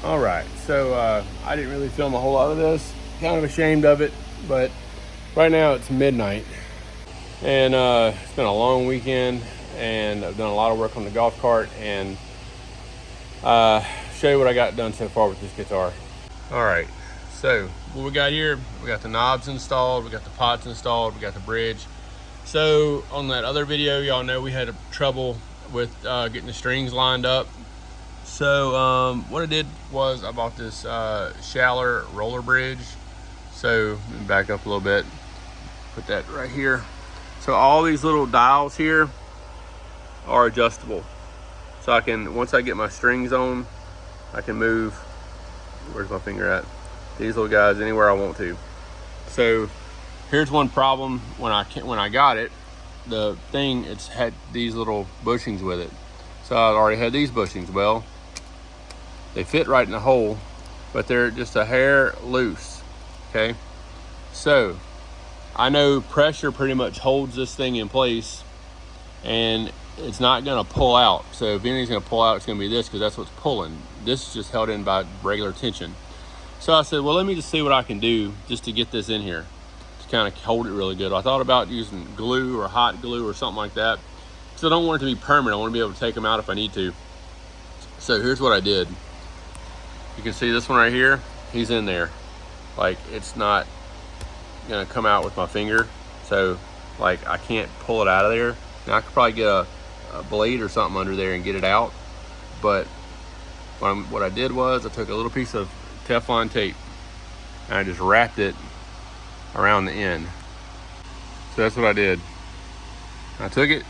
All right, so I didn't really film a whole lot of this. Kind of ashamed of it, but right now it's midnight, and it's been a long weekend, and I've done a lot of work on the golf cart, and show you what I got done so far with this guitar. All right, so what we got here, we got the knobs installed, we got the pots installed, we got the bridge. So on that other video, y'all know we had trouble with getting the strings lined up. So what I did was I bought this Schaller roller bridge. So let me back up a little bit, put that right here. So all these little dials here are adjustable. So I can, once I get my strings on, I can move, where's my finger at? These little guys anywhere I want to. So here's one problem when I got it, the thing, it's had these little bushings with it. So I already had these bushings. Well, they fit right in the hole, but they're just a hair loose, okay? So I know pressure pretty much holds this thing in place, and it's not gonna pull out. So if anything's gonna pull out, it's gonna be this, because that's what's pulling. This is just held in by regular tension. So I said, well, let me just see what I can do just to get this in here, to kind of hold it really good. I thought about using glue or hot glue or something like that, because I don't want it to be permanent. I want to be able to take them out if I need to. So here's what I did. You can see this one right here, he's in there. Like, it's not gonna come out with my finger. So like, I can't pull it out of there. Now I could probably get a blade or something under there and get it out. But what I did was I took a little piece of Teflon tape and I just wrapped it around the end. So that's what I did. I took it,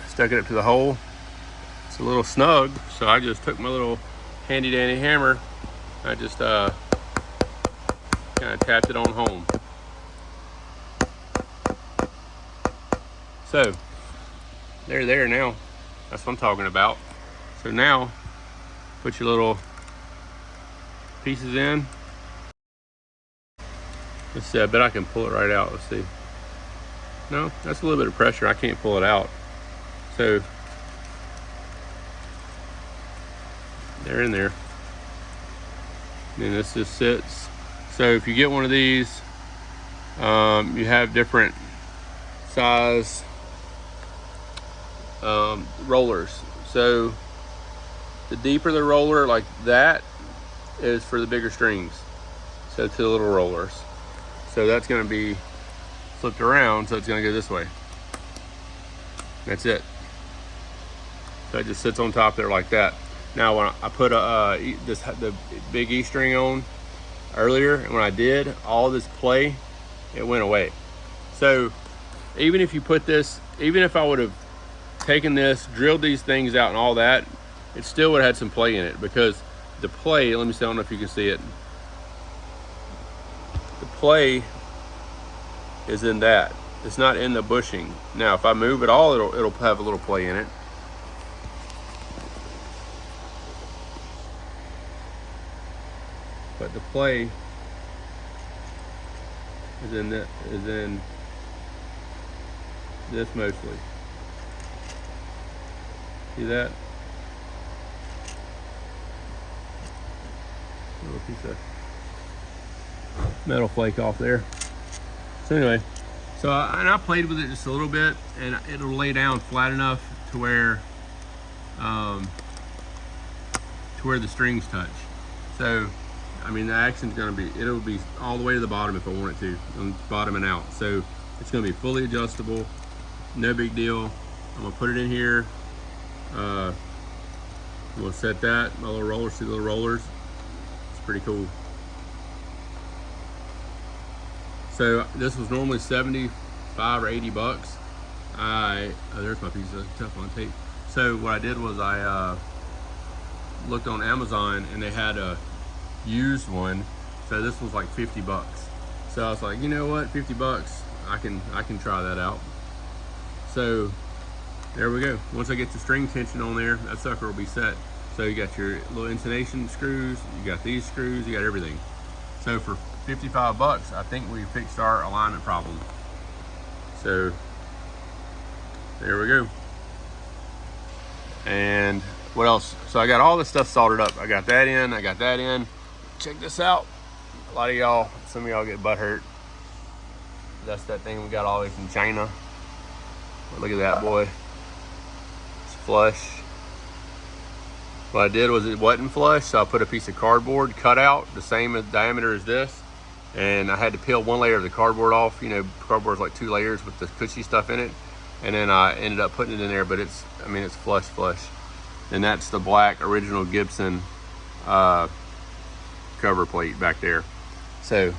stuck it up to the hole. It's a little snug, so I just took my little handy dandy hammer. I just kind of tapped it on home. So they're there now. That's what I'm talking about. So now put your little pieces in. Let's see, I bet I can pull it right out. Let's see. No, that's a little bit of pressure. I can't pull it out. So they're in there. And this just sits. So if you get one of these, you have different size rollers. So the deeper the roller, like that, is for the bigger strings. So to the little rollers. So that's going to be flipped around, so it's going to go this way. That's it. So it just sits on top there like that. Now when I put the big E string on earlier, and when I did, all this play, it went away. So even if you put this, even if I would have taken this, drilled these things out and all that, it still would have had some play in it, because the play, let me see, I don't know if you can see it. The play is in that. It's not in the bushing. Now if I move it all, it'll have a little play in it. But the play is in this mostly. See that? Little piece of metal flake off there. So anyway, so I played with it just a little bit, and it'll lay down flat enough to where the strings touch. So I mean, the action's gonna be, it'll be all the way to the bottom if I want it to, on bottom and out. So it's gonna be fully adjustable, no big deal. I'm gonna put it in here. I'm gonna set that, my little rollers, see the little rollers. It's pretty cool. So this was normally 75 or 80 bucks. There's my piece of Teflon tape. So what I did was I looked on Amazon, and they had a used one. So this was like 50 bucks. So I was like, you know what, 50 bucks, I can try that out. So there we go. Once I get the string tension on there, that sucker will be set. So you got your little intonation screws, you got these screws, you got everything. So for 55 bucks, I think we fixed our alignment problem. So there we go. And what else? So I got all this stuff soldered up. I got that in, I got that in. Check this out. A lot of y'all, some of y'all get butt hurt. That's that thing we got all the way from China. Look at that, boy. It's flush. What I did was it wasn't flush, so I put a piece of cardboard cut out the same diameter as this, and I had to peel one layer of the cardboard off. You know, cardboard's like 2 layers with the cushy stuff in it, and then I ended up putting it in there, but it's, I mean, it's flush. And that's the black original Gibson cover plate back there. So,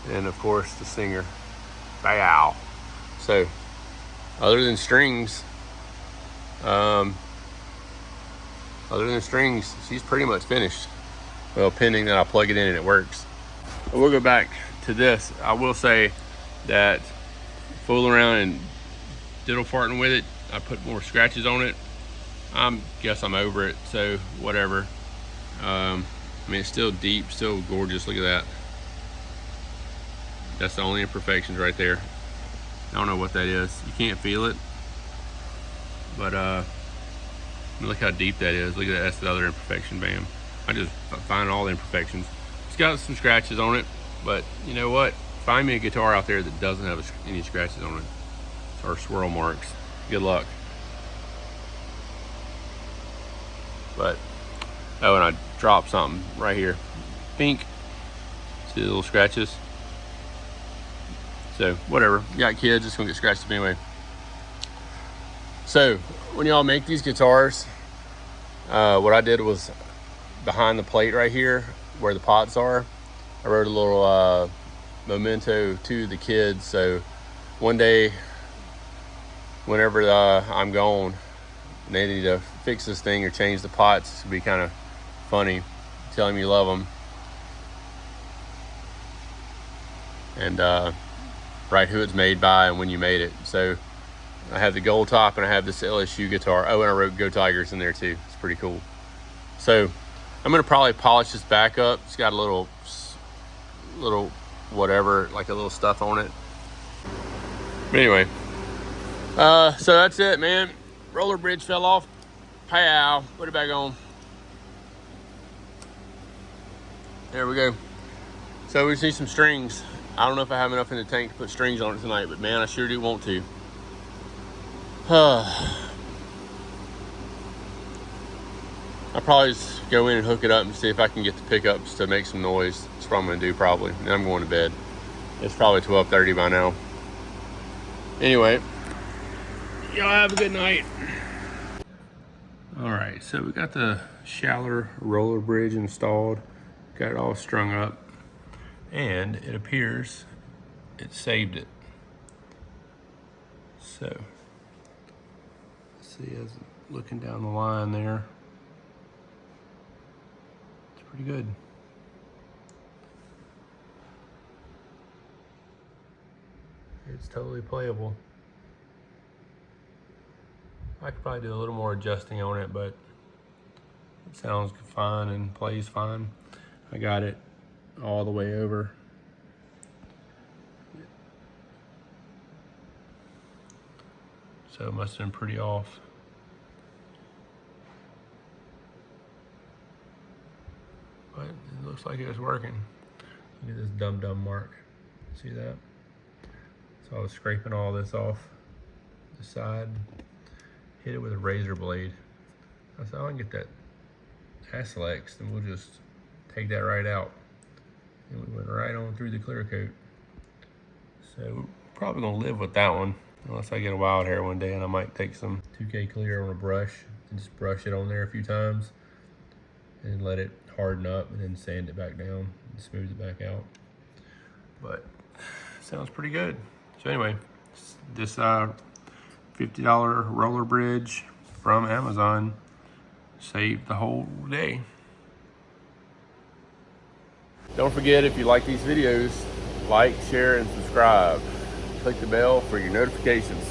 and of course the Singer. Bow. So, other than strings, she's pretty much finished. Well, pending that I plug it in and it works. But we'll go back to this. I will say that fooling around and diddle farting with it, I put more scratches on it. Guess I'm over it, so whatever. I mean, it's still deep, still gorgeous. Look at that. That's the only imperfections right there. I don't know what that is. You can't feel it, but look how deep that is. Look at that. That's the other imperfection. Bam. I just find all the imperfections. It's got some scratches on it, but you know what? Find me a guitar out there that doesn't have any scratches on it or swirl marks. Good luck. But oh, and I dropped something right here. Pink. See the little scratches? So whatever. You got kids, it's gonna get scratched up anyway. So when y'all make these guitars, what I did was behind the plate right here where the pots are, I wrote a little memento to the kids. So one day, whenever I'm gone, and they need to fix this thing or change the pots, it's gonna be kind of funny. Tell them you love them, and write who it's made by and when you made it. So I have the gold top and I have this LSU guitar. Oh, and I wrote Go Tigers in there too. It's pretty cool. So I'm gonna probably polish this back up. It's got a little whatever, like a little stuff on it. But anyway, so that's it, man. Roller bridge fell off. Pow, put it back on. There we go. So we just need some strings. I don't know if I have enough in the tank to put strings on it tonight, but man, I sure do want to. I'll probably just go in and hook it up and see if I can get the pickups to make some noise. That's what I'm gonna do probably. And I'm going to bed. It's probably 12:30 by now. Anyway, y'all have a good night. All right, so we got the Schaller roller bridge installed. Got it all strung up. And it appears it saved it. So, see, as looking down the line there, it's pretty good. It's totally playable. I could probably do a little more adjusting on it, but it sounds fine and plays fine. I got it all the way over. So it must have been pretty off. But it looks like it was working. Look at this dumb mark. See that? So I was scraping all this off the side. Hit it with a razor blade. I said, I can get that Aslex and we'll just take that right out. And we went right on through the clear coat. So we're probably gonna live with that one unless I get a wild hair one day, and I might take some 2K clear on a brush and just brush it on there a few times and let it harden up and then sand it back down and smooth it back out. But sounds pretty good. So anyway, this $50 roller bridge from Amazon saved the whole day. Don't forget, if you like these videos, like, share, and subscribe. Click the bell for your notifications.